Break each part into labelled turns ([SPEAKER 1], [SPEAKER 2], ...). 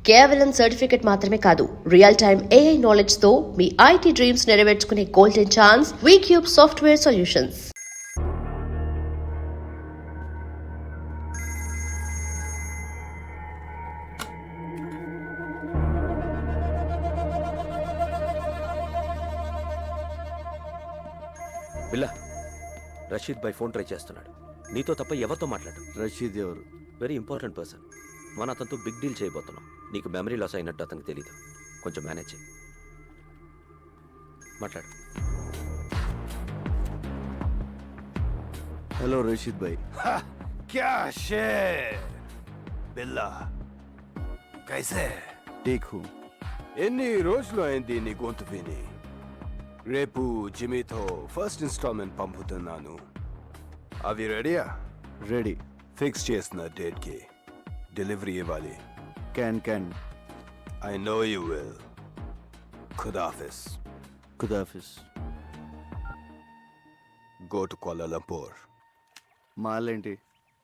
[SPEAKER 1] కేవలం సర్టిఫికెట్ మాత్రమే కాదు, రియల్ టైమ్ AI నాలెడ్జ్ తో మీ IT dreams నెరవేర్చుకునే golden chance V Cube software solutions.
[SPEAKER 2] Billa, Rashid by phone try చేస్తున్నాడు. నీతో తప్ప ఎవరితో మాట్లాడు.
[SPEAKER 3] రషీద్ ఎవరు?
[SPEAKER 2] Very important person. మన అతనితో బిగ్ డీల్ చేయబోతున్నాం. నీకు మెమరీ లాస్ అయినట్టు అతనికి తెలీదు. కొంచెం మేనేజ్ చేయి. మాట్లాడు.
[SPEAKER 3] హలో రషీద్ భాయ్.
[SPEAKER 4] क्या शेर बिल्ला कैसे
[SPEAKER 3] టేక్ హూ.
[SPEAKER 4] ఎన్ని రోజులు అయింది నీ గొంతు విని. రేపు జిమీతో ఫస్ట్ ఇన్స్టాల్మెంట్ పంపుతున్నాను. అవి రెడీయా?
[SPEAKER 3] రెడీ.
[SPEAKER 4] ఫిక్స్ చేసిన డేట్ కి డెలివరీ ఇవ్వాలి.
[SPEAKER 3] Can
[SPEAKER 4] I know you will. ఖుదాఫిస్.
[SPEAKER 3] ఖుదాఫిస్.
[SPEAKER 4] Go to Kuala Lumpur.
[SPEAKER 3] మాలేంటి?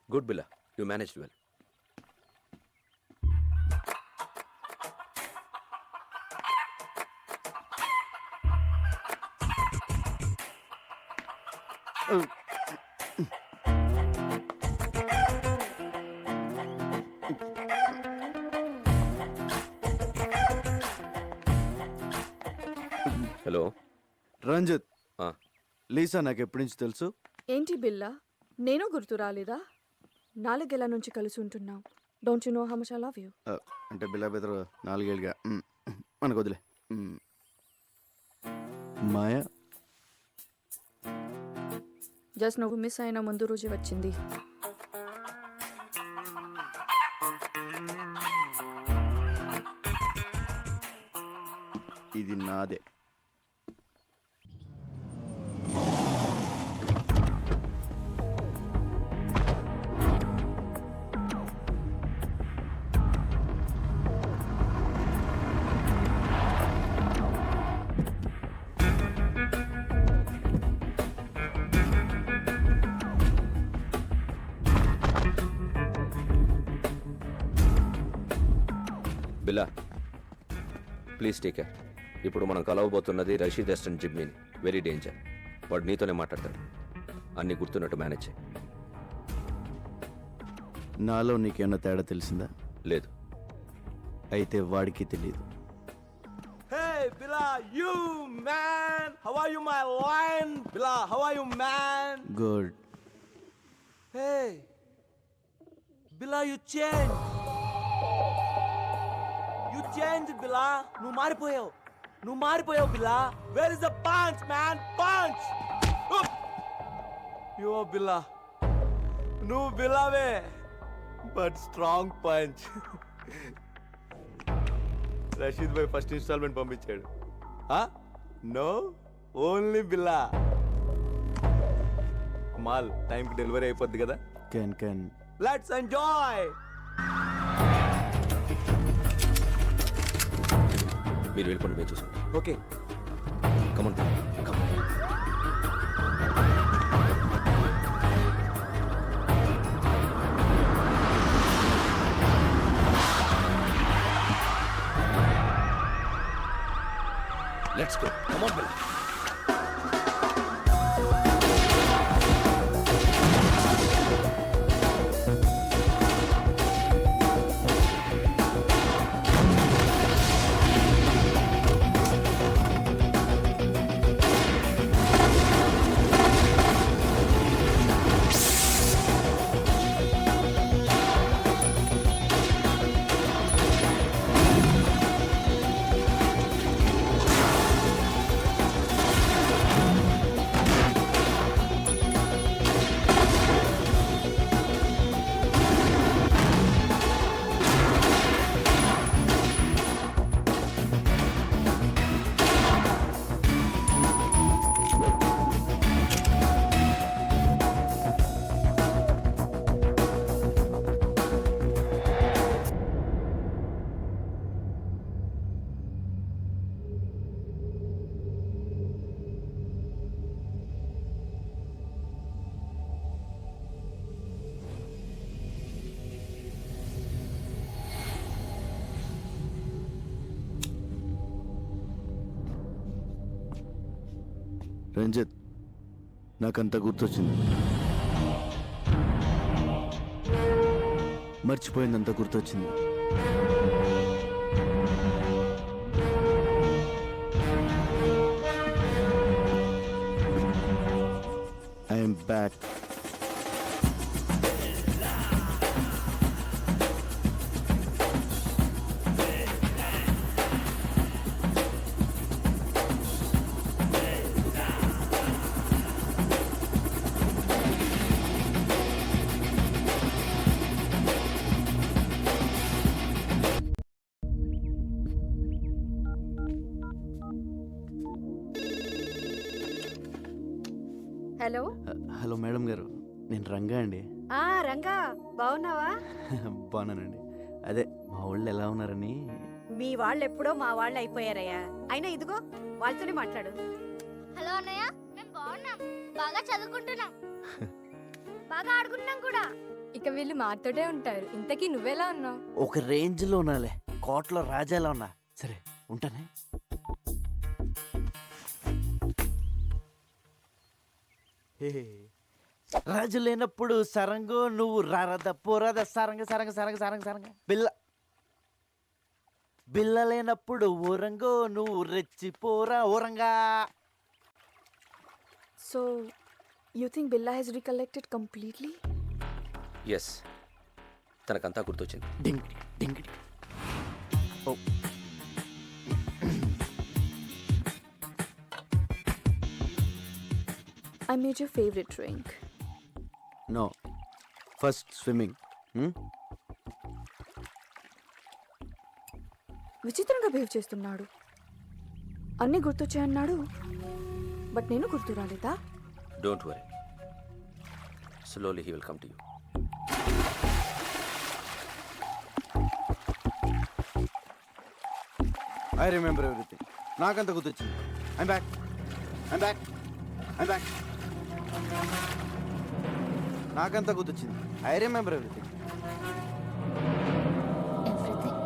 [SPEAKER 2] Good Billa, you manage well. Hello
[SPEAKER 3] Ranjith.
[SPEAKER 2] ఆ,
[SPEAKER 3] లీసా నాకు ఎప్పటి నుంచి తెలుసు?
[SPEAKER 5] ఏంటి బిల్లా, నేను గుర్తు రాలేదా? 4 ఏళ్ల నుంచి కలిసి ఉంటున్నాం. Don't you know how much I love you?
[SPEAKER 3] అంటే బిల్లా బెదరు 4 ఏళ్ళుగా. మనకు వదిలే. మాయా
[SPEAKER 5] జస్ట్ నువ్వు మిస్ అయిన ముందు రోజు వచ్చింది.
[SPEAKER 3] ఇది నాదే.
[SPEAKER 2] బిల్లా ప్లీజ్ టేక్ కేర్. ఇప్పుడు మనం కలవబోతున్నది రషీద్ అసిస్టెంట్ జిమ్మీని. Very danger. వాడు నీతోనే మాట్లాడతాడు. అన్నీ గుర్తున్నట్టు మేనేజ్ చేయి.
[SPEAKER 3] నాలో నీకేమన్నా తేడా తెలిసిందా?
[SPEAKER 2] లేదు.
[SPEAKER 3] అయితే వాడికి తెలియదు.
[SPEAKER 4] Hey Billa, you man. How are you my lion? Billa, how are you man?
[SPEAKER 3] Good.
[SPEAKER 4] Hey. Billa, you changed. You changed, Billa. నువ్వు మారిపోయావు Billa. Where is the punch, man? Punch. You are Billa. నువ్వు Billaవే. But strong punch. Rashid భాయ్ first instalment పంపించాడు. No, only Billa. మాల్ టైంకి delivery అయిపోద్ది కదా.
[SPEAKER 3] Can
[SPEAKER 4] let's enjoy.
[SPEAKER 2] మీరు వెళ్ళిపోండి, మేము చూసాం.
[SPEAKER 4] Okay.
[SPEAKER 2] Come on come on. Let's go. Come on, Bill.
[SPEAKER 3] Ranjit నాకంత గుర్తొచ్చింది, మర్చిపోయిందంత గుర్తొచ్చింది. I'm back.
[SPEAKER 6] Hello
[SPEAKER 3] hello madam గారు, నేను రంగా అండి.
[SPEAKER 6] రంగా బాగున్నావా?
[SPEAKER 3] బాగున్నానండి. అదే మా ఊళ్ళో ఎలా ఉన్నారని.
[SPEAKER 6] మీ వాళ్ళు ఎప్పుడో మా వాళ్ళు అయిపోయారయ్యా. అయినా ఇదిగో వాళ్ళతోనే మాట్లాడు.
[SPEAKER 7] హలో అన్నయ్య, మేము బాగున్నాం, బాగా చదువుకుంటున్నాం, బాగా ఆడుకుంటున్నాం కూడా.
[SPEAKER 5] ఇక వీళ్ళు మాతోటే ఉంటారు. ఇంతకీ నువ్వెలా ఉన్నావు?
[SPEAKER 3] ఒక రేంజ్లో ఉన్నాలే, కోట్లో రాజాలా ఉన్నా. సరే ఉంటానే. రాజు లేనప్పుడు సరంగు నువ్వు రారద పోరాద సరంగ సరంగ సరంగ సరంగ సరంగ బిల్ల బిల్ల లేనప్పుడు ఊరంగో నువ్వు రెచ్చిపోరా ఊరంగా.
[SPEAKER 5] So you think Billa Hess recollected completely?
[SPEAKER 2] Yes, తనకంతా గుర్తొచ్చింది.
[SPEAKER 3] డింగ్ డింగ్ డింగ్. ఓ
[SPEAKER 5] I made your favorite drink.
[SPEAKER 3] No, first swimming.
[SPEAKER 5] విచిత్రంగా బిహేవ్ చేస్తున్నాడు. అన్నీ గుర్తొచ్చాయన్నాడు, బట్ నేను గుర్తు రాలేదా?
[SPEAKER 2] Don't worry, slowly he will come to you.
[SPEAKER 3] I remember everything. నాకంత గుర్తొచ్చింది. I'm back, I'm back, I'm back. నాకంత గుర్తొచ్చింది. I remember everything.
[SPEAKER 7] Everything.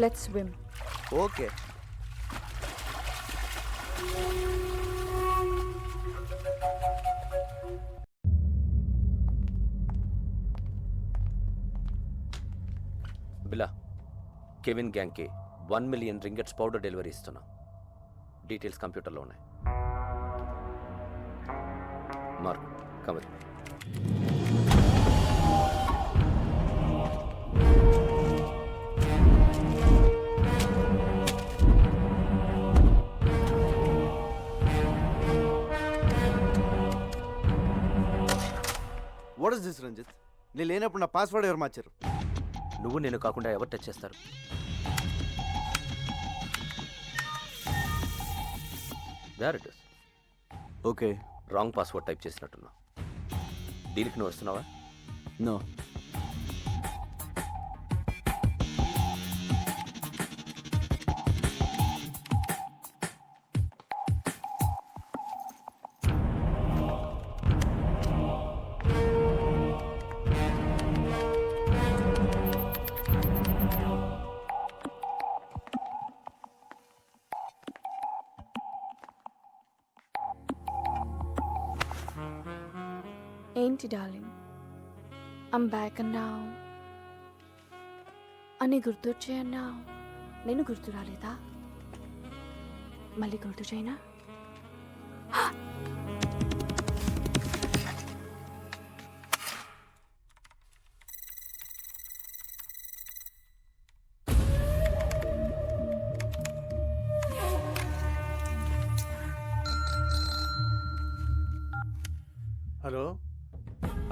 [SPEAKER 5] Let's swim.
[SPEAKER 3] Okay.
[SPEAKER 2] బిలా, Kevin గ్యాంగ్కి 1 million రింగెట్స్ powder delivery ఇస్తున్నాం. డీటెయిల్స్ కంప్యూటర్లో ఉన్నాయి. మార్క్ కమర్.
[SPEAKER 3] What is this Ranjit? నేను లేనప్పుడు నా పాస్వర్డ్ ఎవరు మార్చారు?
[SPEAKER 2] నువ్వు నేను కాకుండా ఎవరు టచ్ చేస్తారు? There it is.
[SPEAKER 3] Okay.
[SPEAKER 2] Wrong password type చేసినట్టున్నా. దీనికి నువ్వు వస్తున్నావా?
[SPEAKER 3] నో.
[SPEAKER 5] ఏంటి డార్లింగ్, ఐమ్ బ్యాక్ అన్నావు, అని గుర్తొచ్చాయన్నావు. నేను గుర్తు రాలేదా? మళ్ళీ గుర్తు చేయనా?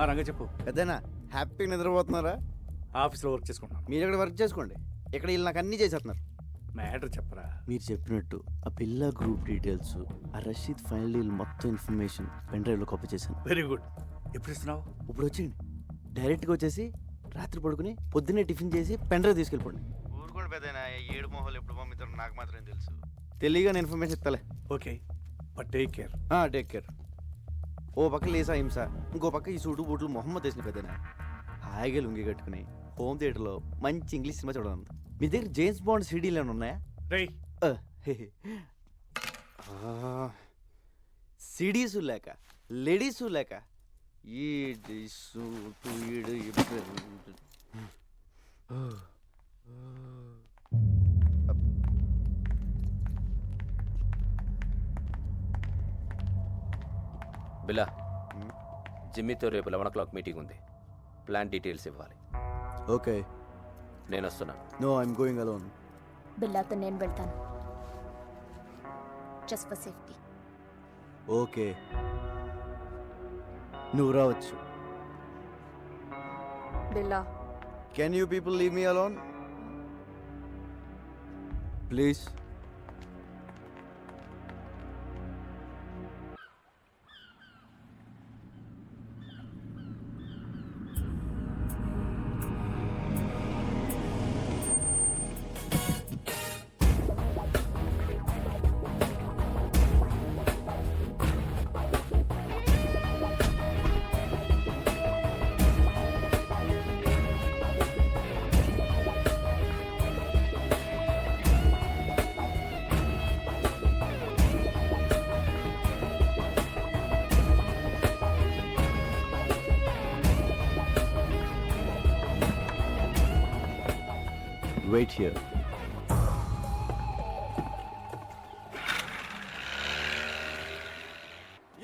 [SPEAKER 8] రంగా చెప్పు.
[SPEAKER 3] పెద్దనా హ్యాపీగా నిద్రపోతున్నారా?
[SPEAKER 8] ఆఫీస్లో వర్క్ చేసుకుంటున్నాను.
[SPEAKER 3] మీరు ఇక్కడ వర్క్ చేసుకోండి, ఇక్కడ వీళ్ళు నాకు అన్నీ చేసేస్తున్నారు.
[SPEAKER 8] మ్యాటర్ చెప్పరా.
[SPEAKER 3] మీరు చెప్పినట్టు ఆ పిల్ల గ్రూప్ డీటెయిల్స్, ఆ రషీద్ ఫైనల్ డీల్ మొత్తం ఇన్ఫర్మేషన్ పెన్ డ్రైవ్లో కాపీ చేశాను.
[SPEAKER 8] Very good. ఎప్పుడు ఇస్తున్నావు?
[SPEAKER 3] ఇప్పుడు వచ్చింది, డైరెక్ట్గా వచ్చేసి రాత్రి పడుకుని పొద్దున్నే టిఫిన్ చేసి పెన్ డ్రైవ్ తీసుకెళ్ళిపోండి. ఊరుకోండి పెద్దనా, ఏడు మొహాలు ఎప్పుడు పంపిస్తారో నాకు మాత్రం తెలుసు. తెలియగానే information ఇస్తలే.
[SPEAKER 8] Okay, but take care.
[SPEAKER 3] Take care. ఓ పక్క లేసా హింస, ఇంకో పక్క ఈ సూటు బూట్లు మొహమ్మద్ వేసిన పెద్దనా హాయిగా లుంగి కట్టుకుని హోమ్ థియేటర్లో మంచి ఇంగ్లీష్ సినిమా చూడాలి. మీ దగ్గర జేమ్స్ బాండ్ సీడీలు ఏమైనా ఉన్నాయా?
[SPEAKER 8] రేయ్,
[SPEAKER 3] సిడీస్ లేక లేడీసు లేక ఈ సూటు ఈడు
[SPEAKER 2] బిలా, జిమ్మీతో రేపు 11 o'clock మీటింగ్ ఉంది. ప్లాన్ డీటెయిల్స్ ఇవ్వాలి.
[SPEAKER 3] ఓకే.
[SPEAKER 2] నేను వస్తున్నాను.
[SPEAKER 3] No, I'm going alone.
[SPEAKER 9] బిల్లాతో నేను వెళ్తాను, జస్ట్ ఫర్ సేఫ్టీ.
[SPEAKER 3] ఓకే, నువ్వు రావచ్చు.
[SPEAKER 5] బిల్లా,
[SPEAKER 3] can you people leave me alone please? Wait here.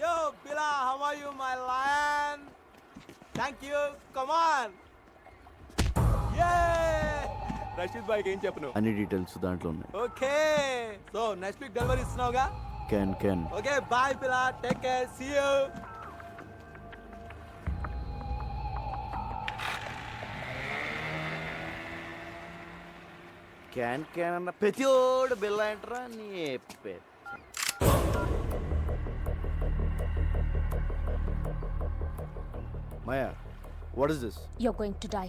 [SPEAKER 10] Yo, Bila, how are you, my lion? Thank you. Come on. Yeah. Rashid భాయ్కి ఏం చెప్పను?
[SPEAKER 3] అన్ని డీటెయిల్స్ దాంట్లో ఉన్నాయి.
[SPEAKER 10] Okay, so next week delivery ఇస్తున్నావుగా?
[SPEAKER 3] Can.
[SPEAKER 10] Okay, bye పిలా, take care, see you.
[SPEAKER 3] Can అన్న ప్రతిోడు బిల్ల ఏంట్రా నీ పేరు. మాయా, what is this?
[SPEAKER 9] You are going to die.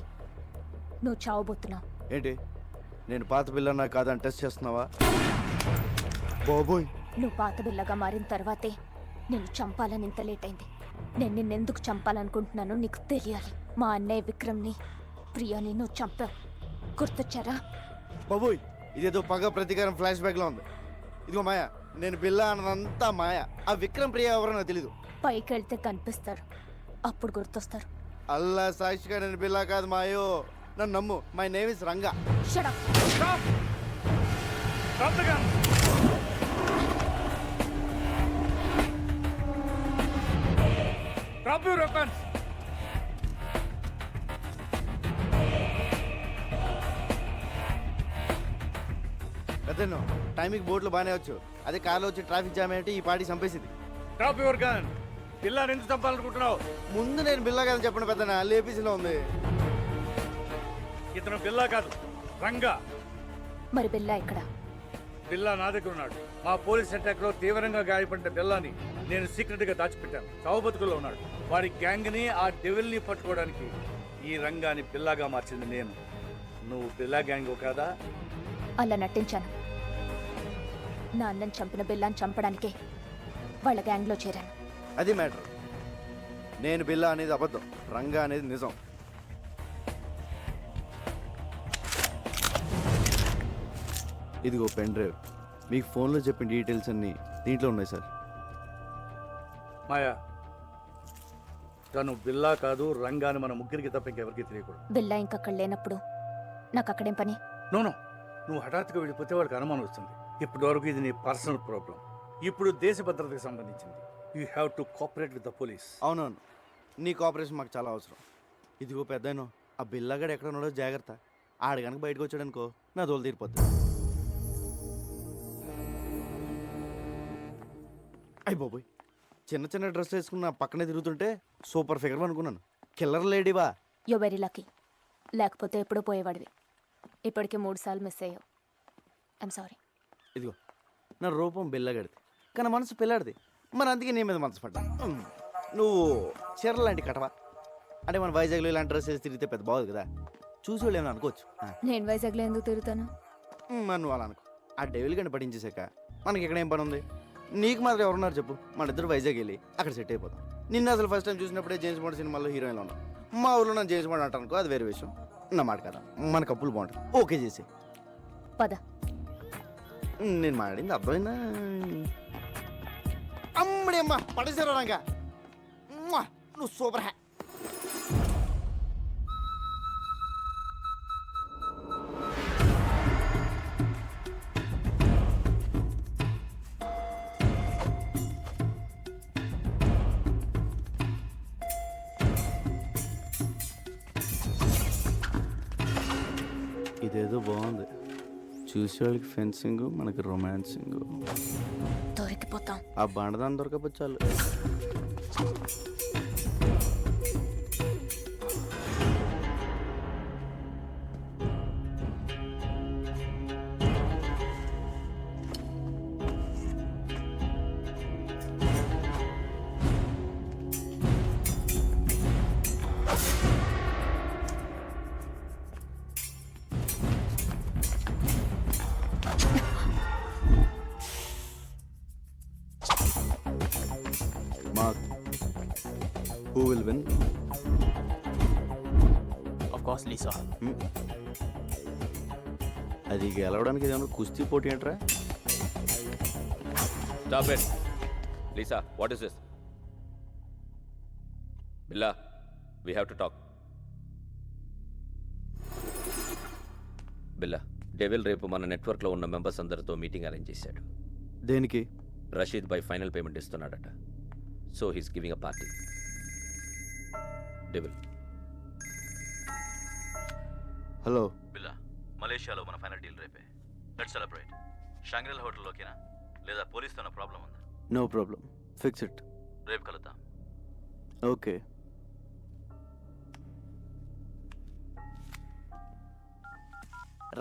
[SPEAKER 9] నువ్వు చావబోతున్నావు.
[SPEAKER 3] ఏంటి, నేను పాత బిల్లన్నా కాదని టెస్ట్ చేస్తున్నావా? బాబోయ్,
[SPEAKER 9] నువ్వు పాత బిల్లగా మారిన తర్వాతే నేను చంపాలని ఇంత లేట్ అయింది. నేను నిన్నెందుకు చంపాలనుకుంటున్నానో నీకు తెలియాలి. మా అన్నయ్య విక్రమ్ని, ప్రియాని నువ్వు చంపావు, గుర్తొచ్చారా?
[SPEAKER 3] బాబోయ్, ఇదేదో పగ ప్రతీకారం ఫ్లాష్ బ్యాక్ లో ఉంది. ఇదిగో మాయా, నేను బిల్ల అన్నదంతా మాయా. ఆ విక్రమ్ ప్రియ ఎవరో నాకు తెలీదు.
[SPEAKER 9] పైకి వెళ్తే కనిపిస్తారు, అప్పుడు గుర్తొస్తారు.
[SPEAKER 3] అల్లా సాక్షిగా నేను బిల్లా కాదు మాయో, నన్ను నమ్ము. My name is Ranga.
[SPEAKER 9] Shut up.
[SPEAKER 8] Stop. Stop the gun. Drop your weapons.
[SPEAKER 3] పెద్దను టైంకి బోట్లు బాగానే వచ్చు, అదే కార్లో వచ్చి ట్రాఫిక్ జామ్ ఏంటి ఈ పార్టీ చంపేసింది.
[SPEAKER 8] Drop your gun. పిల్లని ఎందుకు చంపాలనుకుంటున్నావు?
[SPEAKER 3] ముందు నేను బిల్లా కాదని చెప్పండి పెద్దనా, లేపీసీలో ఉంది.
[SPEAKER 8] ఇతను బిల్లా కాదు, రంగా.
[SPEAKER 9] మరి బిల్లా ఇక్కడ?
[SPEAKER 8] బిల్లా నా దగ్గర ఉన్నాడు. మా పోలీస్ అటాక్ లో తీవ్రంగా గాయపడిన బిల్లాని నేను సీక్రెట్ గా దాచిపెట్టాను. చావుబతుకుల్లో ఉన్నాడు. వాడి గ్యాంగ్ ని, ఆ డెవిల్ ని పట్టుకోవడానికి ఈ రంగాని బిల్లాగా మార్చింది నేను. నువ్వు బిల్లా గ్యాంగ్ కాదా?
[SPEAKER 9] అలా నటించాను. నా అన్నని చంపిన బిల్లాని చంపడానికే వాళ్ళ గ్యాంగ్లో చేరాను.
[SPEAKER 3] అది మ్యాటర్. నేను బిల్లా అనేది అబద్ధం, రంగా అనేది నిజం. ఇదిగో పెన్ డ్రైవ్, మీకు ఫోన్లో చెప్పిన డీటెయిల్స్ అన్నీ దీంట్లో ఉన్నాయి సార్.
[SPEAKER 8] మాయా, తను బిల్లా కాదు, రంగాని మన ముగ్గురికి తప్ప ఇంకెవరికి తెలియకూడదు.
[SPEAKER 9] బిల్లా ఇంకక్కడ లేనప్పుడు నాకు అక్కడేం పని?
[SPEAKER 8] నోనో, నువ్వు హఠాత్తుగా వెళ్ళిపోతే వాడికి అనుమానం వస్తుంది. ఇప్పటి వరకు ఇది నీ పర్సనల్ ప్రాబ్లం. ఇప్పుడు దేశ భద్రతకు సంబంధించింది. You have to cooperate with the police.
[SPEAKER 3] అవునవును, నీ కోఆపరేషన్ మాకు చాలా అవసరం. ఇదిగో పెద్దను, ఆ బిల్లాగాడు ఎక్కడ ఉన్నాడో జాగ్రత్త. ఆడ కనుక బయటకు వచ్చాడనుకో నా దోలు తీరిపోద్ది. అయ్యి బాబోయ్, చిన్న చిన్న డ్రెస్ వేసుకున్న పక్కనే తిరుగుతుంటే సూపర్ ఫిగర్ అనుకున్నాను. కిల్లర్ లేడీవా?
[SPEAKER 9] You very lucky. లేకపోతే ఎప్పుడూ పోయేవాడివి. ఇప్పటికే 3 సార్లు మిస్ అయ్యావు. I'm sorry.
[SPEAKER 3] ఇదిగో నా రూపం బిల్లగడిది కానీ మనసు పిల్లాడిది. మరి అందుకే నీ మీద మనసు పడ్డా. నువ్వు చీరలు లాంటి కటవా అంటే మన వైజాగ్లో ఇలాంటి డ్రెస్ వేసి తిరిగితే పెద్ద బాగుంది కదా, చూసి వాళ్ళు ఏమైనా అనుకోవచ్చు.
[SPEAKER 9] నేను వైజాగ్లో ఎందుకు తిరుగుతాను?
[SPEAKER 3] మరి నువ్వు అలా అనుకో. ఆ డెవిల్ గంట పట్టించేసాక మనకి ఇక్కడ ఏం పని ఉంది? నీకు మాత్రం ఎవరున్నారు చెప్పు? మన ఇద్దరు వైజాగ్ వెళ్ళి అక్కడ సెట్ అయిపోతాం. నిన్న అసలు ఫస్ట్ టైం చూసినప్పుడే జేమ్స్ బాండ్ సినిమాలో హీరోయిన్లో ఉన్నాం. మా ఊళ్ళో నన్ను జేమ్స్ బాండ్ అంటానుకో, అది వేరే విషయం. నా మాట కదా, మన కప్పులు బాగుంటుంది. ఓకే చేసి
[SPEAKER 9] పద.
[SPEAKER 3] నేను మాట్లాడింది అర్థమైందా? అమ్మడి అమ్మ పడేసారా రంగా, నువ్వు సూపర్ హ్యా. ఇదేదో బాగుంది. చూసే వాళ్ళకి ఫెన్సింగ్, మనకి రొమాన్సింగ్.
[SPEAKER 9] దొరికిపోతాం.
[SPEAKER 3] ఆ బండదాన్ని దొరకపోతే చాలు. Mark, who will win?
[SPEAKER 10] Of course, Lisa.
[SPEAKER 3] అది గెలవడానికి ఏదైనా కుస్తీ పోటీ ఏంట్రా?
[SPEAKER 2] Stop it. Lisa, what is this? Billa, we have to talk. Billa, devil రేపు మన నెట్వర్క్లో ఉన్న మెంబర్స్ అందరితో మీటింగ్ అరేంజ్ చేశాడు.
[SPEAKER 3] దేనికి?
[SPEAKER 2] Rashid by final payment ఇస్తున్నాడట. So he's giving a party. Devil.
[SPEAKER 3] Hello
[SPEAKER 11] బిల్లా, మలేషియాలో మన ఫైనల్ డీల్ రేపే. Let's celebrate. షాంగ్రిలా హోటల్లోకేనా లేదా పోలీస్తో ప్రాబ్లం ఉందా?
[SPEAKER 3] No problem, fix it.
[SPEAKER 11] రేపు కలుద్దాం.
[SPEAKER 3] ఓకే.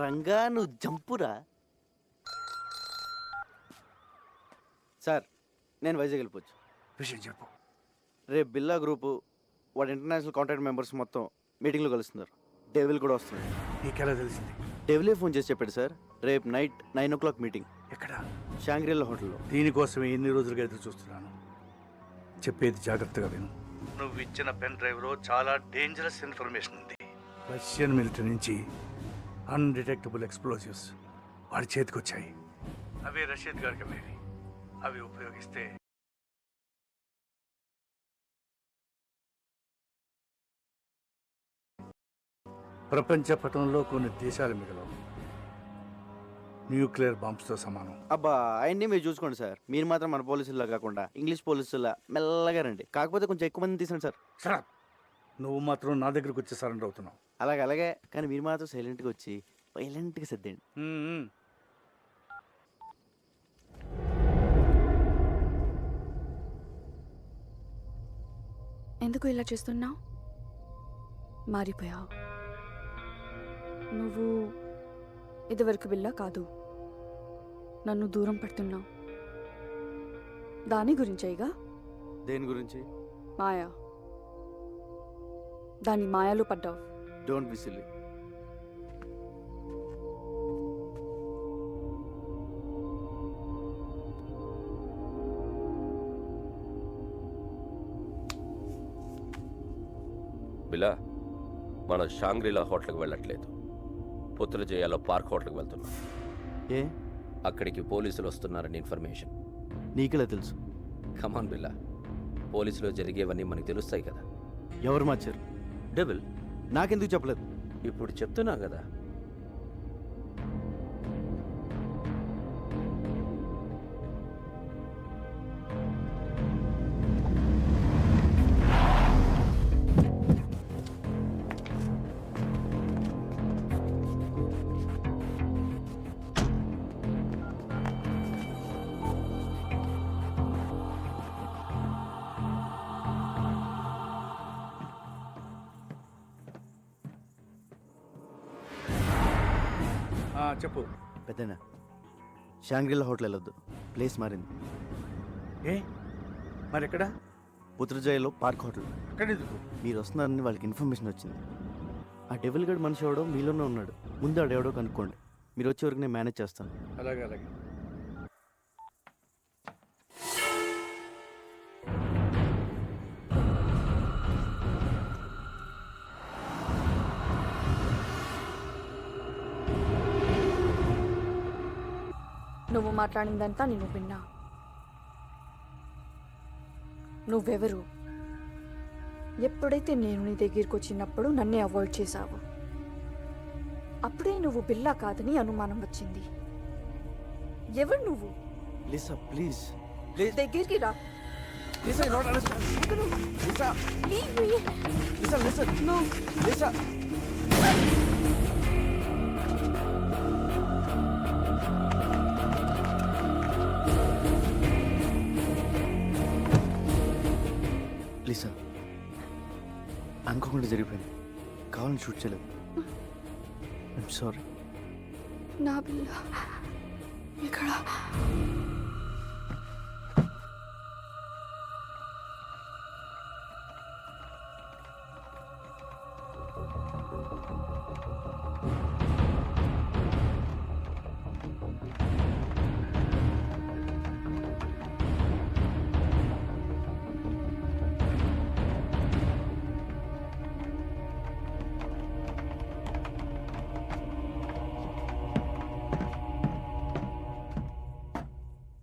[SPEAKER 3] రంగా నువ్వు జంపురా. సార్, నేను వైజాగ్ వెళ్ళిపోవచ్చు.
[SPEAKER 8] విషయం చెప్పు.
[SPEAKER 3] రేపు బిల్లా గ్రూపు వాడి ఇంటర్నేషనల్ కాంటాక్ట్ మెంబర్స్ మొత్తం మీటింగ్లో కలుస్తున్నారు. డెవిల్ కూడా వస్తుంది.
[SPEAKER 8] నీకెలా తెలిసింది?
[SPEAKER 3] డెవిలే ఫోన్ చేసి చెప్పాడు సార్, రేపు నైట్ 9 o'clock మీటింగ్.
[SPEAKER 8] ఎక్కడ?
[SPEAKER 3] షాంగ్రిలా హోటల్లో.
[SPEAKER 8] దీనికోసమే ఎన్ని రోజులుగా ఎదురు చూస్తున్నాను. చెప్పేది జాగ్రత్తగా విను. నువ్వు ఇచ్చిన పెన్ డ్రైవ్లో చాలా డేంజరస్ ఇన్ఫర్మేషన్ ఉంది. రష్యన్ మిలిటరీ నుంచి అన్డిటెక్టబుల్ ఎక్స్ప్లోజివ్స్ వాడి చేతికి వచ్చాయి. అవే రషీద్ గారికి అమ్మేవి. అవి ఉపయోగిస్తే ప్రపంచ పటంలో కొన్ని దేశాలు మిగలవు. న్యూక్లియర్ బాంబ్స్తో సమానం.
[SPEAKER 3] అబ్బా, అవన్నీ మీరు చూసుకోండి సార్. మీరు మాత్రం మన పోలీసుల్లా కాకుండా ఇంగ్లీష్ పోలీసుల్లా మెల్లగా రండి. కాకపోతే కొంచెం ఎక్కువ మంది తీసండి సార్.
[SPEAKER 8] సరే, నువ్వు మాత్రం నా దగ్గరకు వచ్చి సరెండర్ అవుతున్నావు.
[SPEAKER 3] అలాగే కానీ మీరు మాత్రం సైలెంట్గా వచ్చి వైలెంట్గా సర్దేయండి.
[SPEAKER 5] ఎందుకు ఇలా చేస్తున్నావు? మారిపోయావు. నువ్వు ఇదివరకు బిల్లా కాదు. నన్ను దూరం పెడుతున్నావు. దాని గురించేగా?
[SPEAKER 3] దేని గురించి?
[SPEAKER 5] మాయా. దాని మాయలో పడ్డావు.
[SPEAKER 3] Don't be silly.
[SPEAKER 2] బిలా, మనం షాంగ్రిలా హోటల్కి వెళ్ళట్లేదు. పుత్రజయాలో పార్క్ హోటల్కి వెళ్తున్నాం.
[SPEAKER 3] ఏ?
[SPEAKER 2] అక్కడికి పోలీసులు వస్తున్నారని ఇన్ఫర్మేషన్.
[SPEAKER 3] నీకెలా తెలుసు?
[SPEAKER 2] కమాన్ బిల్లా, పోలీసులో జరిగేవన్నీ మనకు తెలుస్తాయి కదా.
[SPEAKER 3] ఎవరు మార్చారు?
[SPEAKER 2] డెవిల్.
[SPEAKER 3] నాకెందుకు చెప్పలేదు?
[SPEAKER 2] ఇప్పుడు చెప్తున్నా కదా.
[SPEAKER 8] చెప్పు.
[SPEAKER 3] పెద్దనా షాంగ్రిలా హోటల్ వెళ్ళొద్దు, ప్లేస్ మారింది.
[SPEAKER 8] ఏ మరి ఎక్కడ?
[SPEAKER 3] పుత్రజయలో పార్క్ హోటల్.
[SPEAKER 8] అక్కడ ఎందుకు?
[SPEAKER 3] మీరు వస్తున్నారని వాళ్ళకి ఇన్ఫర్మేషన్ వచ్చింది. ఆ డెవిల్ గడ్ మనిషి ఎవడో మీలోనే ఉన్నాడు. ముందు ఆడెవడో కనుక్కోండి. మీరు వచ్చే వరకు నేను మేనేజ్ చేస్తాను.
[SPEAKER 8] అలాగే అలాగే.
[SPEAKER 5] నువ్వు మాట్లాడిందంతా నేను విన్నా. నువ్వెవరు? ఎప్పుడైతే నేను నీ దగ్గరికి వచ్చినప్పుడు నన్నే అవాయిడ్ చేశావు, అప్పుడే నువ్వు బిల్లా కాదని అనుమానం వచ్చింది. ఎవరు నువ్వు?
[SPEAKER 3] Lisa please.
[SPEAKER 5] దగ్గరికి రా.
[SPEAKER 3] Lisa not understand. Lisa
[SPEAKER 5] Leave me.
[SPEAKER 3] Lisa listen.
[SPEAKER 5] No.
[SPEAKER 3] Lisa Lisa అనుకోకుండా జరిగిపోయింది. కావాలని షూట్ చేయలేదు. I'm sorry.
[SPEAKER 5] నా బిల్ల ఇక్కడ.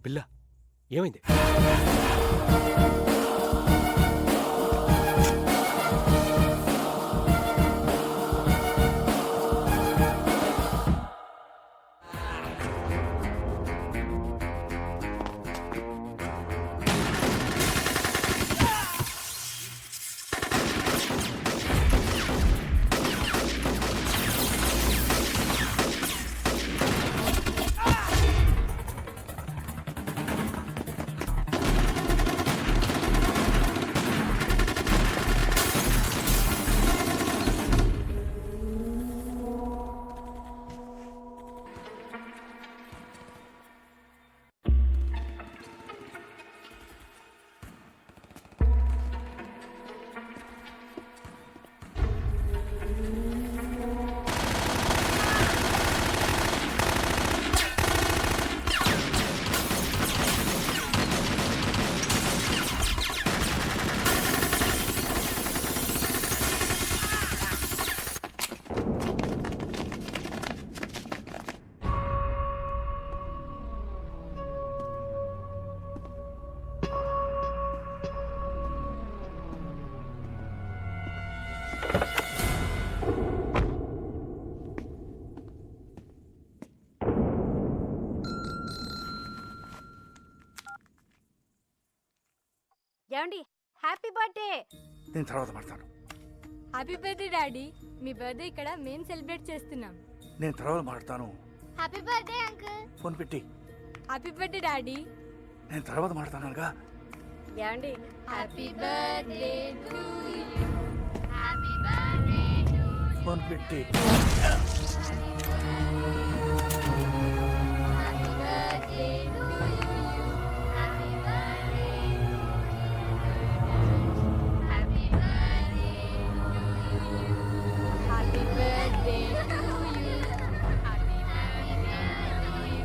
[SPEAKER 10] బిల్లా ఏమైంది?
[SPEAKER 6] ఏమండి, హ్యాపీ బర్త్డే.
[SPEAKER 8] నేను తర్వాత మాట్లాడతాను.
[SPEAKER 7] Happy birthday daddy. మీ బర్త్డే ఇక్కడ మేము సెలబ్రేట్ చేస్తున్నాం.
[SPEAKER 8] నేను తర్వాత మాట్లాడతాను.
[SPEAKER 7] Happy birthday uncle.
[SPEAKER 8] ఫోన్ పెట్టి.
[SPEAKER 7] Happy birthday daddy.
[SPEAKER 8] నేను తర్వాత మాట్లాడతానుగా.
[SPEAKER 6] ఏమండి,
[SPEAKER 7] happy birthday to you. Happy birthday to you.
[SPEAKER 8] Phone పెట్టి.
[SPEAKER 7] Happy birthday to you. Happy birthday. Happy birthday to you. Happy birthday to you. Happy birthday to you.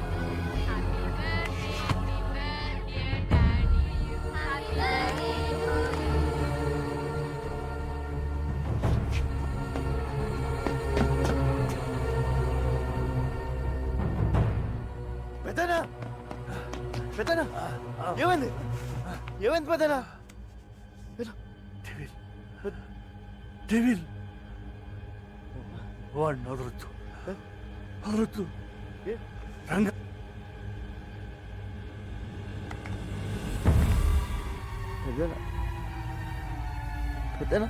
[SPEAKER 7] Happy birthday. Happy birthday daddy. Happy birthday to you.
[SPEAKER 3] పెద్దనా పెద్దనా ఏమైంది? ఏమైంది పెద్దనా?
[SPEAKER 8] Devil devil వాడిని వదలొద్దు, వదలొద్దు. రంగ
[SPEAKER 3] పెద్దనా పెద్దనా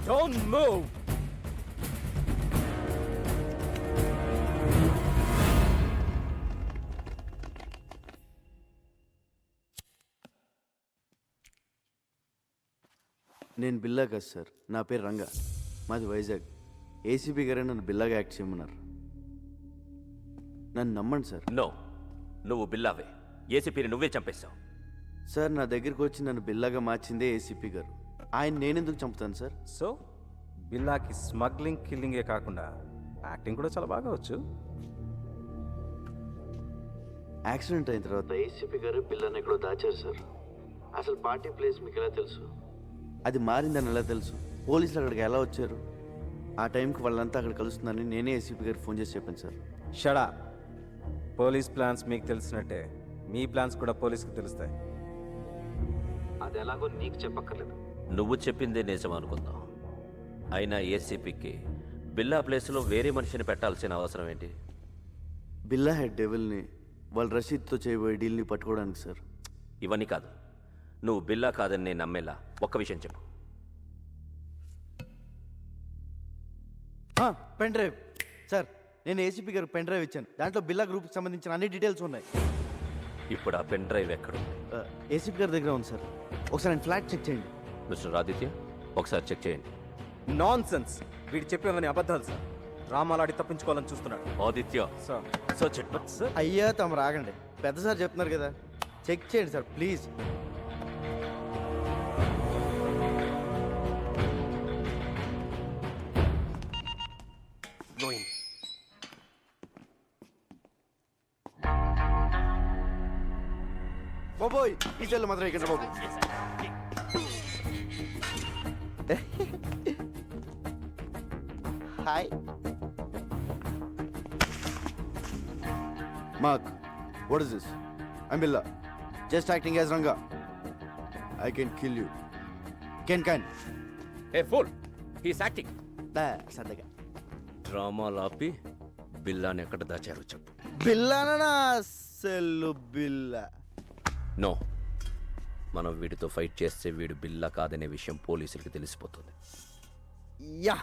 [SPEAKER 10] Don't move.
[SPEAKER 3] నేను బిల్లా కాదు సార్, నా పేరు రంగా, మాది వైజాగ్. ఏసీపీ గారే నన్ను బిల్లాగా యాక్ట్ చేయమన్నారు. నన్ను నమ్మండి సార్.
[SPEAKER 2] నో, నువ్వు బిల్లావే. ఏసీపీని నువ్వే చంపేశావు.
[SPEAKER 3] సార్ నా దగ్గరికి వచ్చి నన్ను బిల్లాగా మార్చిందే ఏసీపీ గారు. ఆయన నేనెందుకు చంపుతాను సార్?
[SPEAKER 10] సో బిల్లాకి స్మగ్లింగ్ కిల్లింగే కాకుండా యాక్టింగ్ కూడా చాలా బాగా వచ్చు.
[SPEAKER 3] యాక్సిడెంట్ అయిన తర్వాత ఏసీపీ గారు బిల్లాని ఎక్కడో దాచారు సార్. అసలు పార్టీ ప్లేస్ మీకు ఎలా తెలుసు? అది మారిందని ఎలా తెలుసు? పోలీసులు అక్కడికి ఎలా వచ్చారు? ఆ టైంకి వాళ్ళంతా అక్కడ కలుస్తుందని నేనే ఏసీపీ గారికి ఫోన్ చేసి చెప్పాను సార్.
[SPEAKER 10] షడా, పోలీస్ ప్లాన్స్ మీకు తెలిసినట్టే మీ ప్లాన్స్ కూడా పోలీస్కి తెలుస్తాయి.
[SPEAKER 11] అది ఎలాగో నీకు చెప్పక్కర్లేదు.
[SPEAKER 2] నువ్వు చెప్పిందే నిజం అనుకుందాం. అయినా ఏసీపీకి బిల్లా ప్లేస్లో వేరే మనిషిని పెట్టాల్సిన అవసరం ఏంటి?
[SPEAKER 3] బిల్లా హెడ్ డెవిల్ని వాళ్ళు రషీద్తో చేయబోయే డీల్ని పట్టుకోవడానికి సార్.
[SPEAKER 2] ఇవన్నీ కాదు, నువ్వు బిల్లా కాదని నేను నమ్మేలా ఒక్క విషయం చెప్పు.
[SPEAKER 3] పెన్ డ్రైవ్ సార్, నేను ఏసీపీ గారికి పెన్ డ్రైవ్ ఇచ్చాను. దాంట్లో బిల్లా గ్రూప్కి సంబంధించిన అన్ని డీటెయిల్స్ ఉన్నాయి.
[SPEAKER 2] ఇప్పుడు ఆ పెన్ డ్రైవ్ ఎక్కడ?
[SPEAKER 3] ఏసీపీ గారి దగ్గర ఉంది సార్. ఒకసారి నేను ఫ్లాట్ చెక్ చేయండి.
[SPEAKER 2] మిస్టర్ ఆదిత్య, ఒకసారి చెక్ చేయండి.
[SPEAKER 10] నాన్ సెన్స్, వీడు చెప్పేవని అబద్ధాలు సార్. రామాలాడి తప్పించుకోవాలని చూస్తున్నాడు.
[SPEAKER 2] Aditya,
[SPEAKER 10] sir
[SPEAKER 2] search it.
[SPEAKER 10] Sir
[SPEAKER 3] అయ్యా తమ రాగండి, పెద్ద సార్ చెప్తున్నారు కదా, చెక్ చేయండి సార్ ప్లీజ్. బాబోయ్, ఈ సెల్ మాత్రం ఇక్కడ బాబు. Hi mark, what is this? I'm Billa, just acting as Ranga. I can kill you. Can.
[SPEAKER 2] A pool, he's acting.
[SPEAKER 3] సరదాగా
[SPEAKER 2] డ్రామాలు ఆపి బిల్లాని ఎక్కడ దాచారో చెప్పు.
[SPEAKER 3] బిల్లానా సెల్లు బిల్లా?
[SPEAKER 2] నో, మనం వీడితో ఫైట్ చేస్తే వీడు బిల్లా కాదనే విషయం పోలీసులకి తెలిసిపోతుంది.
[SPEAKER 3] యా,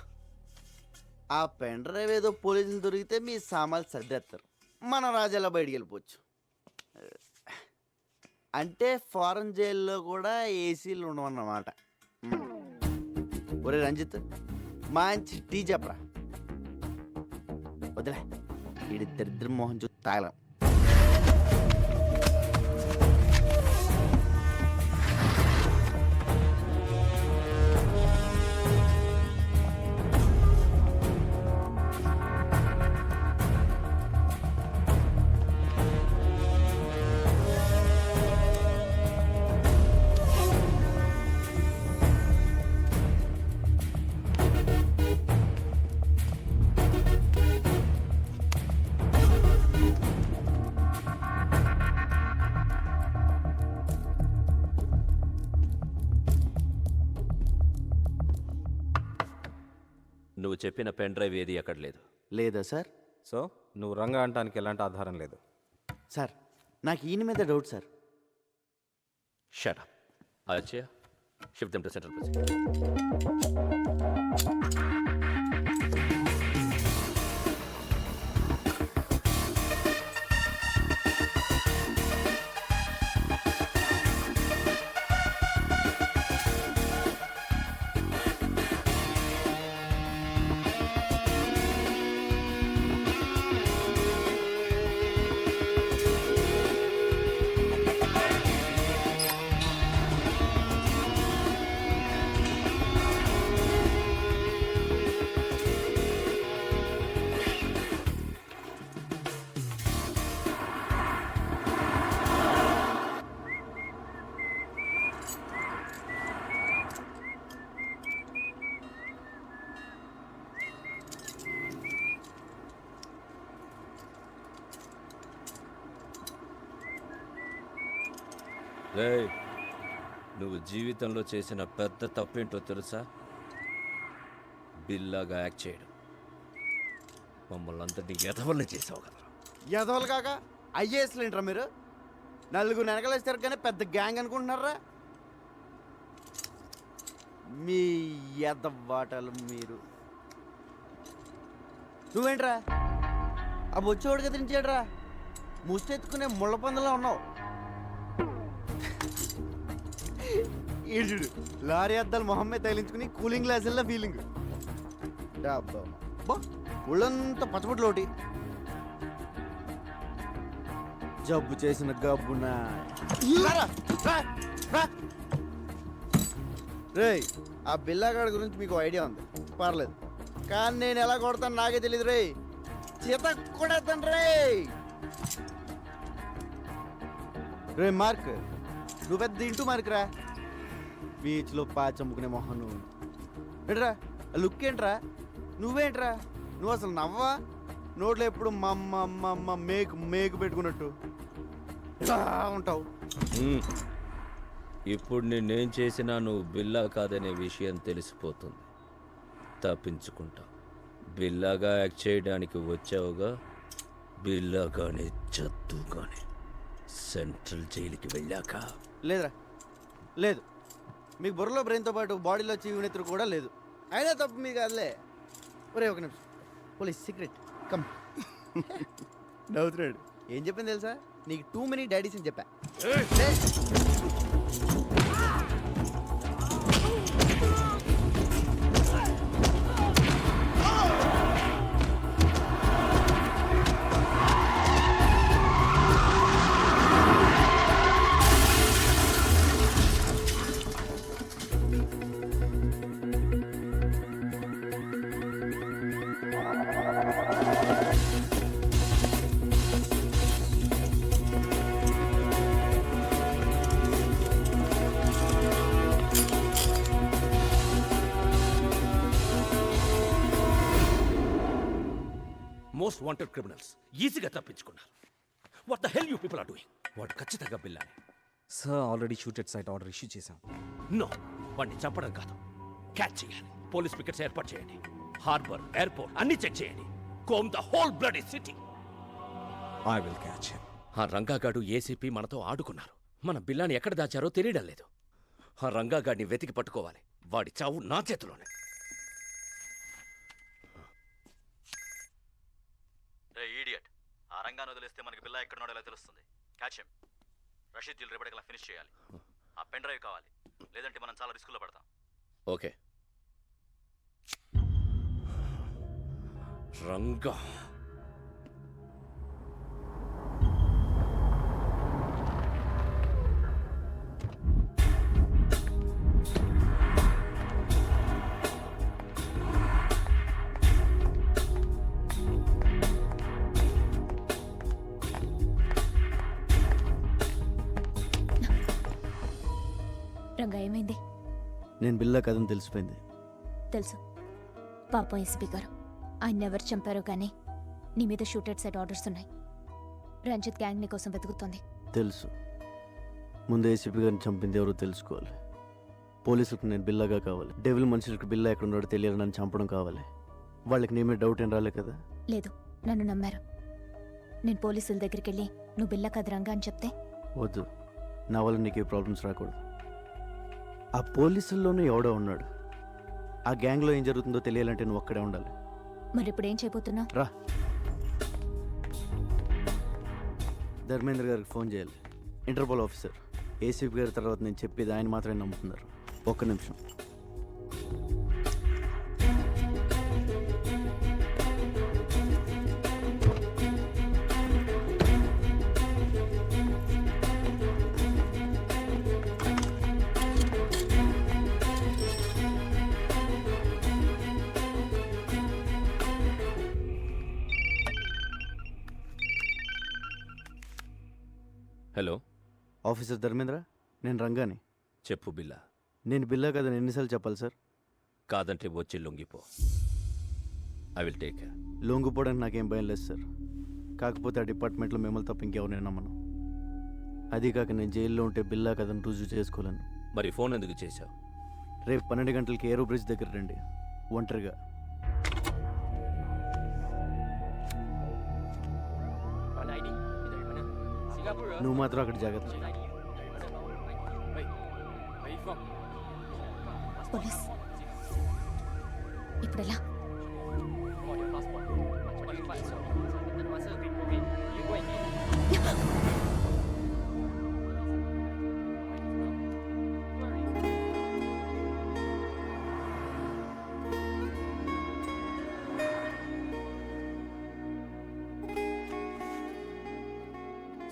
[SPEAKER 3] ఆ పెన్ డ్రైవ్ ఏదో పోలీసులు దొరికితే మీ సామాన్లు సర్దేస్తారు, మన రాజాలా బయటికి వెళ్ళిపోవచ్చు. అంటే ఫారెన్ జైల్లో కూడా ఏసీలు ఉండవన్నమాట. ఒరే రంజిత్, మంచి టీ చెప్పరా. వదిలే, వీడి దరిద్ర మోహన్ చూసి తాగలం.
[SPEAKER 2] నువ్వు చెప్పిన పెన్ డ్రైవ్ ఏది ఎక్కడ లేదు.
[SPEAKER 3] లేదా సార్?
[SPEAKER 10] సో నువ్వు రంగా అంటానికి ఎలాంటి ఆధారం లేదు
[SPEAKER 3] సార్, నాకు ఈయన మీద doubt sir.
[SPEAKER 2] Shut up. Achaiah, shift them to central place. రేయ్, నువ్వు జీవితంలో చేసిన పెద్ద తప్పేంటో తెలుసా? బిల్లాగా యాక్ట్ చేయడం. మమ్మల్ని అందరినీ ఎదవల్ని చేసావు కదా.
[SPEAKER 3] ఎదవలు కాక ఐఏఎస్లు ఏంట్రా మీరు? నలుగురు వెనకలేస్తారు కానీ పెద్ద గ్యాంగ్ అనుకుంటున్నారా? మీ ఎదవాటలు మీరు. నువ్వేంట్రా ఆ బొచ్చోడు కదిలించాడురా, ముష్టెత్తుకునే ముళ్ళ పందులో ఉన్నావు. ఈడుచుడు లారీ అద్దాలు మొహమ్మే తగిలించుకుని కూలింగ్ గ్లాసుల్లో ఫీలింగ్ ఒళ్ళంతా పచ్చబొట్లు ఒకటి జబ్బు చేసిన గబ్బునా రేయ్ ఆ బిల్లాగాడి గురించి మీకు ఐడియా ఉంది పర్లేదు కానీ నేను ఎలా కొడతాను నాకే తెలియదు రే చేత కొడతాను రే మార్క్ నువ్వు పెద్ద ఇంటూ మార్క్ రా బీచ్లో పాచమ్ముకునే మొహం నువ్వు ఏంట్రా లుక్ ఏంట్రా నువ్వేంట్రా నువ్వు అసలు నవ్వా నోట్లో ఎప్పుడు మమ్మ మేకు పెట్టుకున్నట్టు ఇలా ఉంటావు.
[SPEAKER 2] ఇప్పుడు నేనేం చేసినా నువ్వు బిల్లా కాదనే విషయం తెలిసిపోతుంది. తప్పించుకుంటా. బిల్లాగా యాక్ట్ చేయడానికి వచ్చావుగా, బిల్లాగానే చద్దుగానే సెంట్రల్ జైలుకి వెళ్ళాక.
[SPEAKER 3] లేదురా లేదు, మీకు బుర్రలో బ్రెయిన్తో పాటు బాడీలో చీవునెత్తురు కూడా లేదు. అయినా తప్పు మీ కాదులే. ఒరే ఒక నిమిషం, పోలీస్ సీక్రెట్ కమ్. నవ్వుతున్నాడు. ఏం చెప్పింది తెలుసా? నీకు టూ మెనీ డాడీస్ అని చెప్పా.
[SPEAKER 2] మోస్ట్ వాంటెడ్ క్రిమినల్స్ ఈజీగా తప్పించుకున్నారు. What the hell you people are doing? వాడు ఖచ్చితంగా బిల్లానే.
[SPEAKER 12] Sir already shooted site order issue చేశాం.
[SPEAKER 2] నో, వాడిని చంపడం కాదు, క్యాచ్ చేయాలి. పోలీస్ పికెట్స్ ఏర్పాటు చేయండి. హార్బర్, ఎయిర్పోర్ట్ అన్ని చెక్ చేయండి. Come the whole bloody city.
[SPEAKER 12] I will catch him.
[SPEAKER 2] ఆ రంగాగాడు ఏసీపీ మనతో ఆడుకున్నారు. మన బిల్లాని ఎక్కడ దాచారో తెలియడం లేదు. ఆ రంగాగాడిని వెతికి పట్టుకోవాలి. వాడి చావు నా చేతిలోనే.
[SPEAKER 11] రే ఈడియట్, ఆ రంగాన్ని వదిలేస్తే మనకి బిల్లా ఎక్కడున్నాడో ఎలా తెలుస్తుంది? Catch him. రషీద్ జిల్ రేపటికల్లా ఫినిష్ చేయాలి. ఆ పెన్ డ్రైవ్ కావాలి, లేదంటే మనం చాలా రిస్కులో పడతాం.
[SPEAKER 2] ఓకే. రంగా
[SPEAKER 9] రంగా ఏమైంది?
[SPEAKER 3] నేను బిల్లా కథను తెలిసిపోయింది.
[SPEAKER 9] తెలుసు. పాపం ఎస్పీ గారు, ఆయన ఎవరు చంపారో కానీ నీ మీద షూటెడ్ సైట్ ఆర్డర్స్ ఉన్నాయి. రంజిత్ గ్యాంగ్ నీ కోసం వెతుకుతోంది.
[SPEAKER 3] తెలుసు. ముందు ఏసీపీ గారిని చంపింది ఎవరో తెలుసుకోవాలి. పోలీసులకు నేను బిల్లాగా కావాలి. డెవిల్ మనుషులకు బిల్లా ఎక్కడ ఉన్నాడో తెలియాలి. నన్ను చంపడం కావాలి. వాళ్ళకి నీ మీద డౌట్ ఏం రాలే కదా?
[SPEAKER 9] లేదు, నన్ను నమ్మారు. నేను పోలీసుల దగ్గరికి వెళ్ళి నువ్వు బిల్లా కథ రంగా అని చెప్తే
[SPEAKER 3] వద్దు, నా వల్ల నీకు ఏ ప్రాబ్లమ్స్ రాకూడదు. ఆ పోలీసుల్లోనే ఎవడో ఉన్నాడు. ఆ గ్యాంగ్లో ఏం జరుగుతుందో తెలియాలంటే నువ్వు అక్కడే ఉండాలి.
[SPEAKER 9] మరి ఇప్పుడు ఏం చేయబోతున్నావు?
[SPEAKER 3] రా, ధర్మేంద్ర గారికి ఫోన్ చేయాలి. Interpol officer. ఏసీపీ గారి తర్వాత నేను చెప్పేది ఆయన మాత్రమే నమ్ముతున్నారు. ఒక్క నిమిషం.
[SPEAKER 2] హలో
[SPEAKER 3] ఆఫీసర్ ధర్మేంద్ర, నేను రంగాని.
[SPEAKER 2] చెప్పు బిల్లా.
[SPEAKER 3] నేను బిల్లా కదని ఎన్నిసార్లు చెప్పాలి సార్?
[SPEAKER 2] కాదంటే వచ్చి లొంగిపో. I will take care.
[SPEAKER 3] లొంగిపోవడానికి నాకేం భయం లేదు సార్. కాకపోతే ఆ డిపార్ట్మెంట్లో మిమ్మల్ని తప్ప ఇంకెవరిని నమ్మను. అది కాక నేను జైల్లో ఉంటే బిల్లా కథను రుజువు చేసుకోలేను.
[SPEAKER 2] మరి ఫోన్ ఎందుకు చేశావు?
[SPEAKER 3] రేపు 12 గంటలకి ఏరో బ్రిడ్జ్ దగ్గర రండి, ఒంటరిగా. నువ్వు మాత్రం అక్కడ జాగ్రత్త.
[SPEAKER 9] పోలీస్ ఇప్పుడు ఎలా?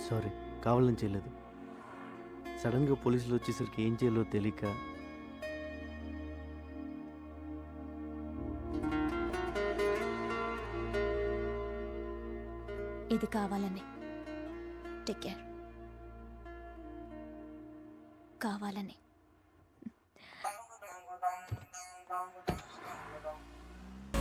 [SPEAKER 3] సారీ, కావాలని చేయలేదు. సడన్గా పోలీసులు వచ్చేసరికి ఏం చేయాలో తెలియక
[SPEAKER 9] ఇది కావాలని. Take care. కావాలని.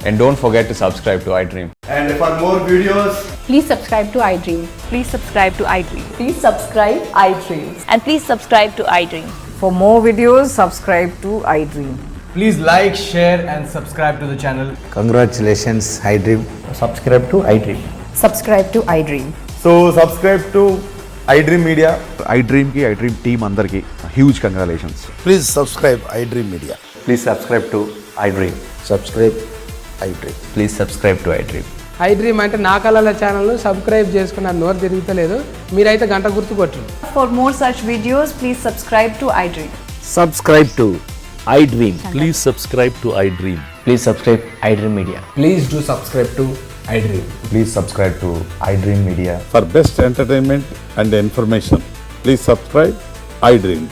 [SPEAKER 12] And don't forget to subscribe to iDream.
[SPEAKER 10] And for more videos,
[SPEAKER 6] Please subscribe to iDream. Please subscribe to iDream.
[SPEAKER 5] Please subscribe iDream.
[SPEAKER 6] And please subscribe to iDream.
[SPEAKER 5] For more videos, subscribe to iDream.
[SPEAKER 10] please like, share, and subscribe to the channel.
[SPEAKER 12] Congratulations, iDream. Subscribe to iDream.
[SPEAKER 5] Subscribe to iDream.
[SPEAKER 10] So subscribe to iDream Media.
[SPEAKER 12] iDream ki iDream team andarki huge congratulations.
[SPEAKER 13] Please subscribe iDream Media.
[SPEAKER 12] Please subscribe to iDream.
[SPEAKER 13] Subscribe iDream.
[SPEAKER 12] Please subscribe to iDream.
[SPEAKER 10] iDream అంటే నా కళల channel subscribe చేసుకున్న నోరు తిరుగుతలేదు. మీరైతే గంట గుర్తు కొట్టండి.
[SPEAKER 5] For more such videos, please subscribe to iDream.
[SPEAKER 13] Subscribe to iDream.
[SPEAKER 12] Please subscribe to iDream.
[SPEAKER 13] Please subscribe iDream Media.
[SPEAKER 10] Please do subscribe to iDream.
[SPEAKER 12] Please subscribe to iDream Media.
[SPEAKER 13] For best entertainment and information, please subscribe iDream.